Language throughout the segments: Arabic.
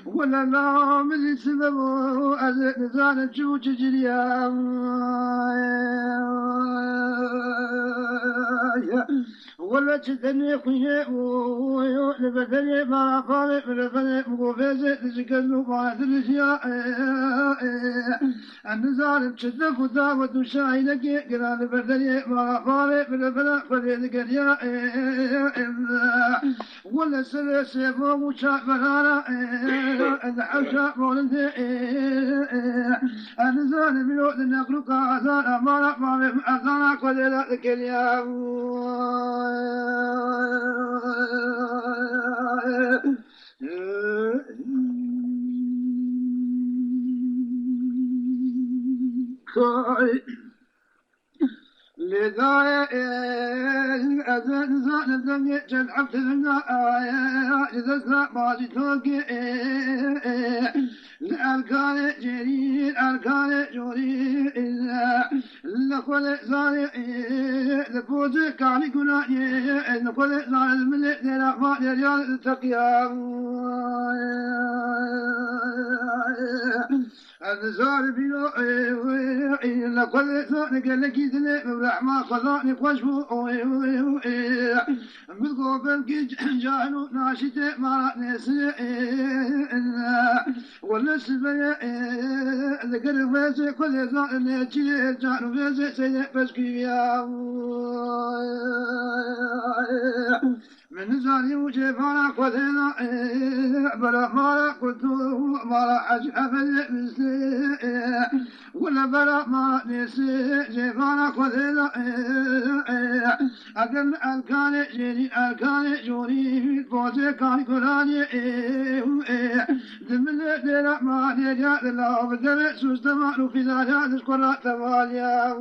ولا لا من سبب أزال جوج جريا ولا تدني خيه لبدني ما خالق لبدني مقفز تسكن بعد الأشياء النزال تشدف وداوة شايلك قران بدني ما خالق لبدني خليل قريا ولا سلسل وشاء بلانا الحوشاء مولد النزال بلوث نقلق أزال أمارا ما أزانا قليلا ذكريا لذا أذن زان الدنيا جلعب تذنى إذا سنا ما جتوكي الأركان جرير أركان جرير لخل زان لفوز كاني كناني لخل زان الملك لرحمن رجال التقيا الزار بيلو لقد ثانك لك ذنب الرحمة خذاني قشفو بالقوبل جانو ناشد ما نسي ولا سبيا ذكر فاسي كل ذا نجي جانو فاسي سيد فسكيا من زاني وجفانا قدنا بلا ما قلت ما أجحف المسي ولا بلا ما نسي جفانا قدنا أقل أركان جري أركان جوري فوزي كان قراني ذمن دينا ما نجا الله بدل سوستما في ذات القرى تباليا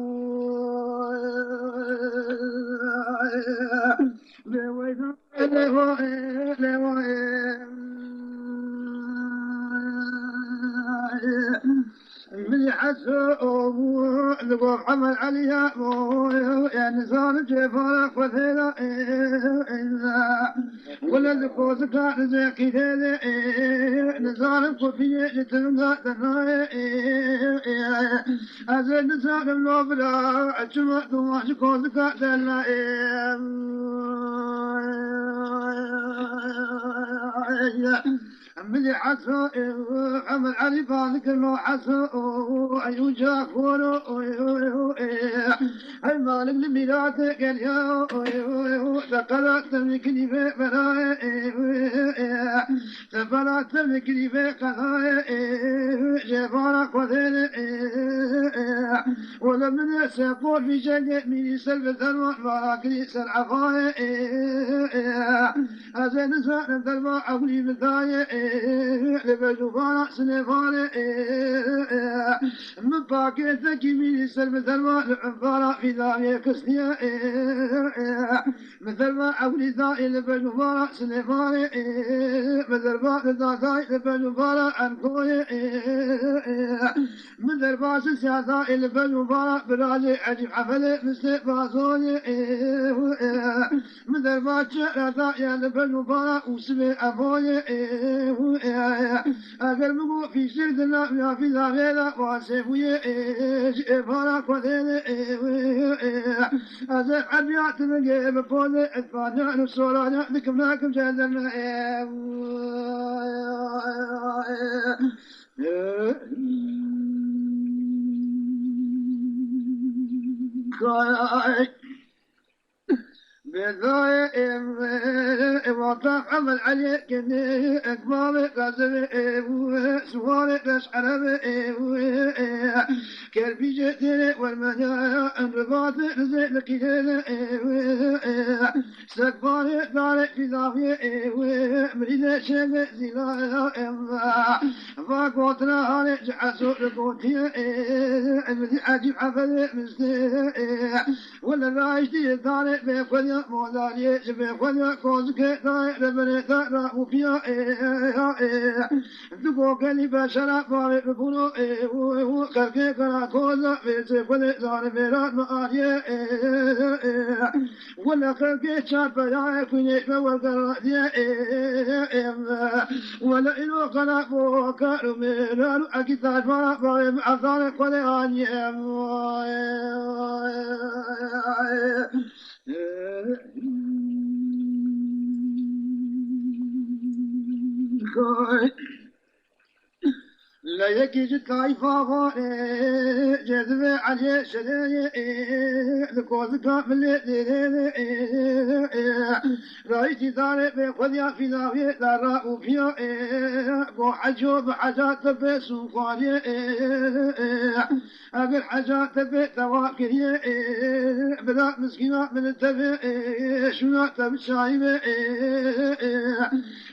من حسوب ذو حمل عليها يا نزال جفا خذينا ولا ذكوز كان زي كذا نزال كوفية جتنا دنا أزل نزال اللوبلا أجمع دواش كوز كان لا من حسو عمل علي بالك لو حسو أيو جافور هاي مالك لميلاد قال يا تقلت تمكني في بلاي تقلت تمكني في قلاي جفارك وذيل ولمن سيقول في جنة من سلب ثروة وراكلي سلعفاي أزين سان ثروة أولي مثاي لبجوفانا سنفاني من باكي ذكي من سلب ثروة لعنفانا في ذاهي كسنية مثل ما أولي ذاهي لبجوفانا سنفاني مثل ما ذاهي لبجوفانا أنكوي مثل ما سياسة لبجوفانا براجي عجيب حفلي مثل باسوني مثل ما شعر لبجوفانا وسمي أبوي أقل مقو في سردنا يا في ذاهينا واسفوي فانا قديني أزل عبيات مقيب بفوزي إثبانيا نصورانا ذكبناكم جهدنا بذايم وطاف عمل عليك أكبر قزم سوار تشعر كالبي جتل والمنايا انرباط نزلك سكبار دارك في ضافية مريد شبه زلايا فاقوتنا هاني جحسو لقوتي المذي عجيب حفظ مستيح ولا لا يجدي ثاني بيخذ موضاني بيخذ كوزك داي لبني ثرى وفيا دقوق اللي بشرا فاري بفنو وكركي كرا كوزا بيسيخذ ثاني بيرات مآني ولا كركي شاب يا كنيش والقرا ولا إنو قنا فوق ميران أكيد فارا فاري معثار قلياني لا يجد كيفا جذب عليه شديد لكوز كامل رأيت ذلك بخذيا في ذاوية ذرا وفيا وحجو بحاجات بسوفاني أقل حاجات بتواكري بلا مسكينة من التبع شنا تبشايب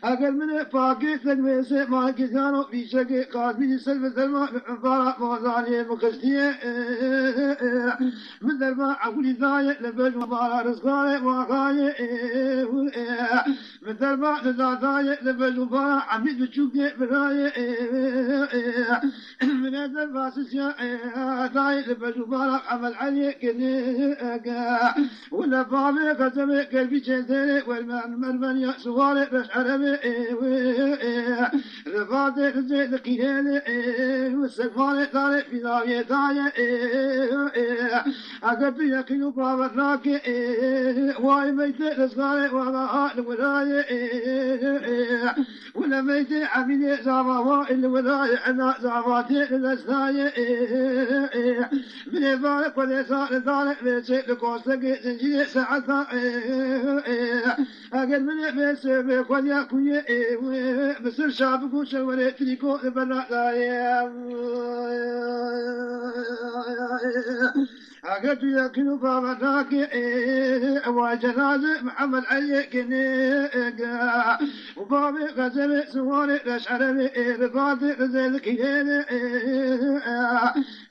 أقل من فاقي تلويس ما كثانو في شكي قادمين سلف ذرما فارا موزاني مكستية من ذرما عقولي ذاية لبج مبارا رزقاني وغاية من ذرما ذاية لبج مبارا عميد بشوكي براية من ذرما سسيا ذاية لبج مبارا عمل علي كنيكا ولا فامي قسمي قلبي جنتيني والمرمن يا سوالي بش عربي رفاتي رزيد كيهيني والسقفاني طاري في ذاوية ذاية أقب يكيو بابا راكي واي ميتي رزقاني وضعها الولاية ولا ميتي عميني زعبا واي الولاية عنا زعباتي للأسناية من يبارك وليسان ذلك بيسي لكوستك زنجي ساعتا أقل من يبيسي بيقول ياكوية بسر شابكو شوري تريكو بنا لايا أقل يكينو بابا راكي وجنازة محمد علي كنيقا وبابي غزل سواري لشعربي رفاتي غزل كييني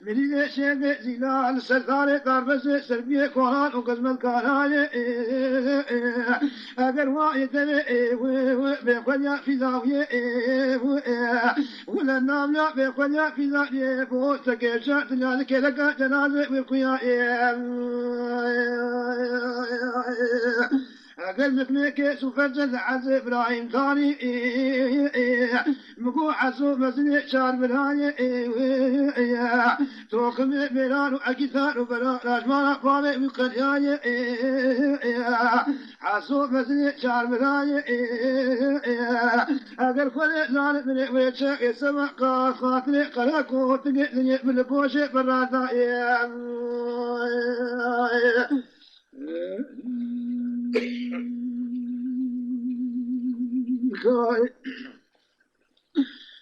مريد شيخ زلال سرداري طربس سربيه قرآن وقزم الكاراي أقل وايد بيقول في زاوية ولا نام يا بيقول في زاوية بوستك شات لك لك جنازة بالقيا أقل مثلك سوفجل عز إبراهيم ثاني مقوع عزو مزني شار بالهاي توقم بلان وأكثار وبلان راجمان أقوامي بالقرياي عزو مزني شار بالهاي أقل خلي زال من ويتشاق السماء خاطري قلاكو تقلني بالبوش بالرادائي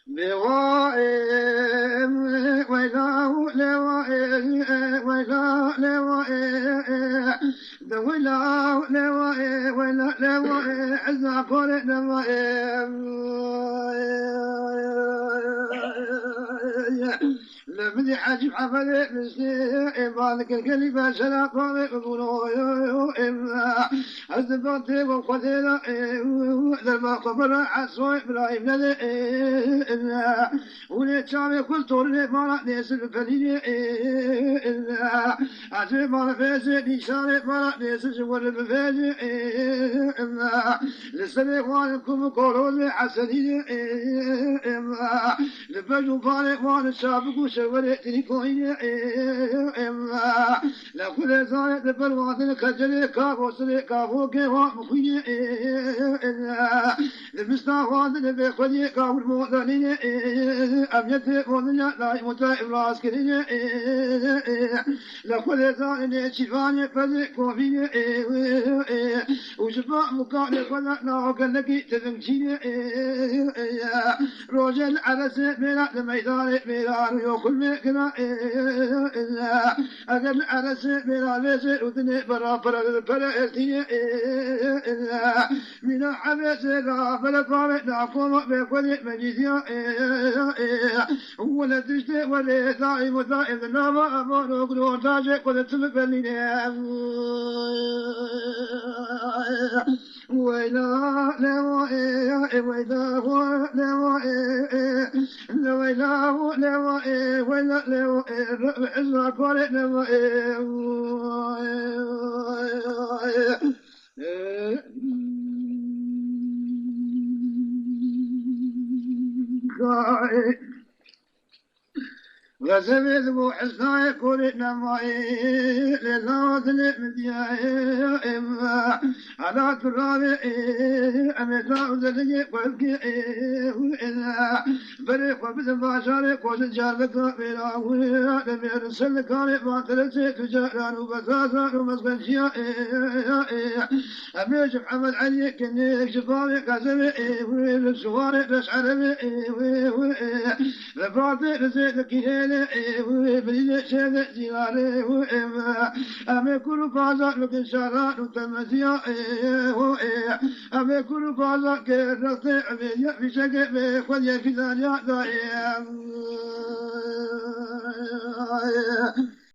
لوائم ولا لوائم ولا لوائم ولا لوائم ولا لوائم عزنا قول لوائم لمدي حاجب حفلي مسيء بالك الكلمة شلا قومي قبولو أزدبطي وقدينا لما قبل عصوي بلا إبنالي وليتشامي كل طولي مالا نيس الفليني عزوي مالا فيسي نيشاني مالا نيس جوال بفيني لسني خوانكم كولوزي حسنيني لبجو فاني خوان الشابكو شوري كني كوني لا كل زايد بالوادن كجري كابو سري كابو كوا مخيني المستوى بخدي كابو مودني أبيت مودني لا يموت إبراس كني لا كل زايد شيفاني فدي كوفيني وشفاء مكان ولا ناقلك تذمشيني روجل على سبيل الميدان ميدان يوكل مكنا أجل على سبيل الميدان ودني برا برا برا أرتي من حبس لا برا برا نقوم بكل مجيء ولا تشتي ولا دائم دائم نما أمر وقول تاج كل تبليني ويلا لو ويلا لو ويلا لو ويلا لو إلا قال لو وزمد وحسنا يقول نمائي لذات المدياء إما على ترابي أمتا وزلقي قلقي وإذا فريق وبدما شارك وزجالك بلاوي لم يرسل كاري ما تلسي تجاران وبساسا ومسكنشيا أميش محمد علي كني شفاري قاسمي والسواري لشعرمي لفاتي لزيدك بلي شيء زيارة وإما أمي كل فازا لكن شارع نتمسيا أمي كل فازا كرسي أمي في شيء بخوي في ذلك